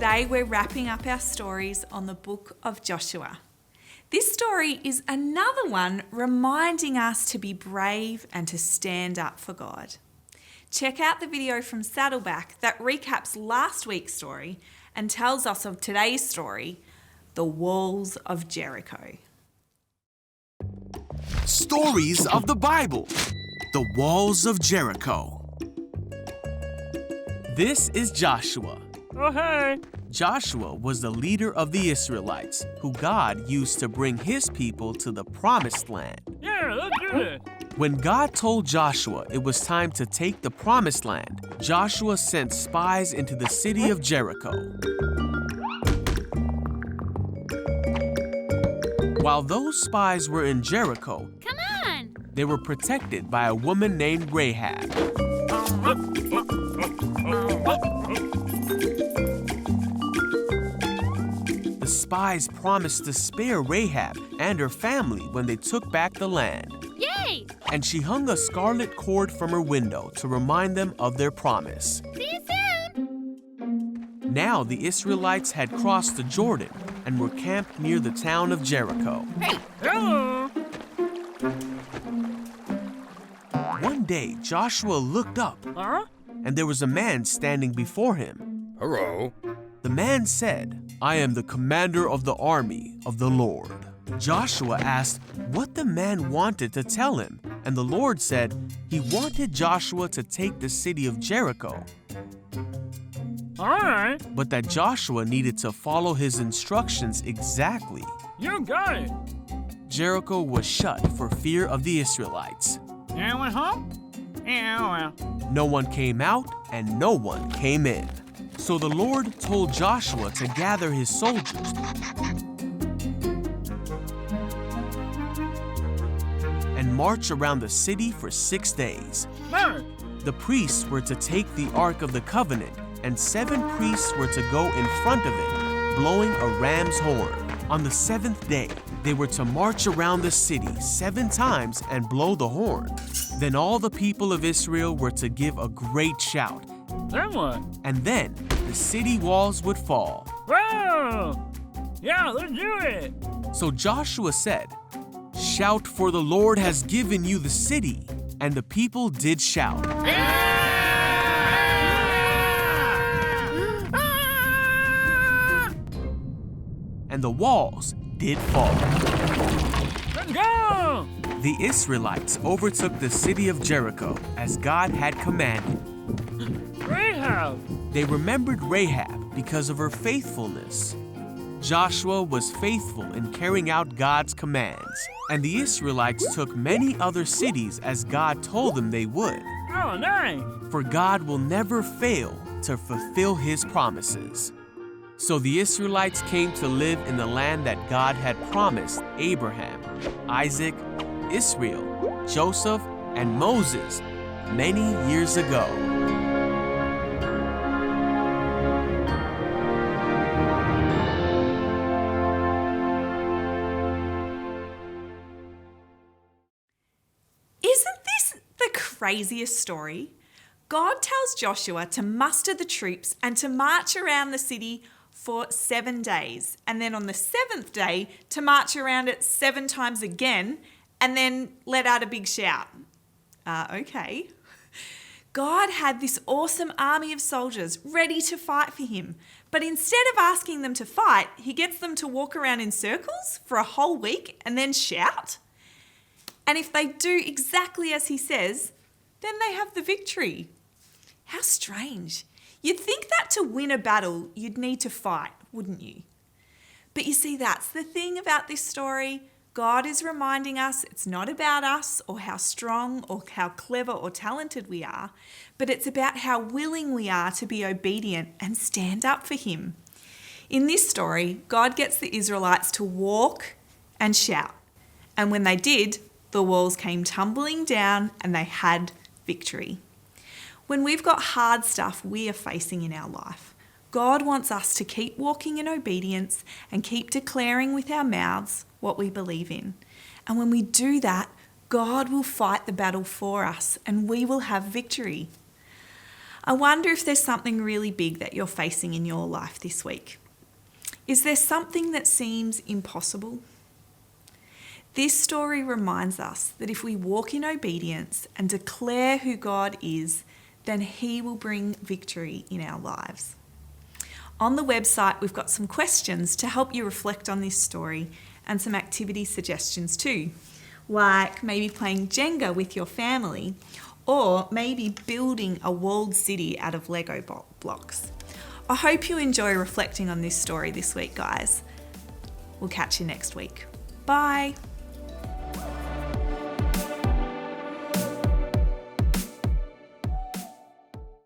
Today we're wrapping up our stories on the book of Joshua. This story is another one reminding us to be brave and to stand up for God. Check out the video from Saddleback that recaps last week's story and tells us of today's story, the walls of Jericho. Stories of the Bible, the walls of Jericho. This is Joshua. Oh, hey. Joshua was the leader of the Israelites, who God used to bring his people to the promised land. Yeah, let's do it. When God told Joshua it was time to take the promised land, Joshua sent spies into the city of Jericho. While those spies were in Jericho, Come on! they were protected by a woman named Rahab. The spies promised to spare Rahab and her family when they took back the land. Yay! And she hung a scarlet cord from her window to remind them of their promise. See you soon! Now the Israelites had crossed the Jordan and were camped near the town of Jericho. Hey! Hello. One day, Joshua looked up, Huh? and there was a man standing before him. Hello. The man said, "I am the commander of the army of the Lord." Joshua asked what the man wanted to tell him, and the Lord said he wanted Joshua to take the city of Jericho, All right. but that Joshua needed to follow his instructions exactly. You got it. Jericho was shut for fear of the Israelites. And went home? Yeah, well. No one came out and no one came in. So the Lord told Joshua to gather his soldiers and march around the city for 6 days. Mark. The priests were to take the Ark of the Covenant, and 7 priests were to go in front of it, blowing a ram's horn. On the 7th day, they were to march around the city 7 times and blow the horn. Then all the people of Israel were to give a great shout, Then what? and then the city walls would fall. Whoa! Yeah, let's do it. So Joshua said, "Shout, for the Lord has given you the city." And the people did shout. And the walls did fall. Let's go! The Israelites overtook the city of Jericho as God had commanded. Rahab. They remembered Rahab because of her faithfulness. Joshua was faithful in carrying out God's commands, and the Israelites took many other cities as God told them they would. Oh, nice. For God will never fail to fulfill his promises. So the Israelites came to live in the land that God had promised Abraham, Isaac, Israel, Joseph, and Moses many years ago. Isn't this the craziest story? God tells Joshua to muster the troops and to march around the city for 7 days, and then on the 7th day to march around it 7 times again, and then let out a big shout. Okay. God had this awesome army of soldiers ready to fight for him, but instead of asking them to fight, he gets them to walk around in circles for a whole week and then shout. And if they do exactly as he says, then they have the victory. How strange. You'd think that to win a battle, you'd need to fight, wouldn't you? But you see, that's the thing about this story. God is reminding us it's not about us or how strong or how clever or talented we are, but it's about how willing we are to be obedient and stand up for him. In this story, God gets the Israelites to walk and shout. And when they did, the walls came tumbling down and they had victory. When we've got hard stuff we are facing in our life, God wants us to keep walking in obedience and keep declaring with our mouths what we believe in. And when we do that, God will fight the battle for us and we will have victory. I wonder if there's something really big that you're facing in your life this week. Is there something that seems impossible? This story reminds us that if we walk in obedience and declare who God is, then He will bring victory in our lives. On the website, we've got some questions to help you reflect on this story and some activity suggestions too, like maybe playing Jenga with your family or maybe building a walled city out of Lego blocks. I hope you enjoy reflecting on this story this week, guys. We'll catch you next week. Bye.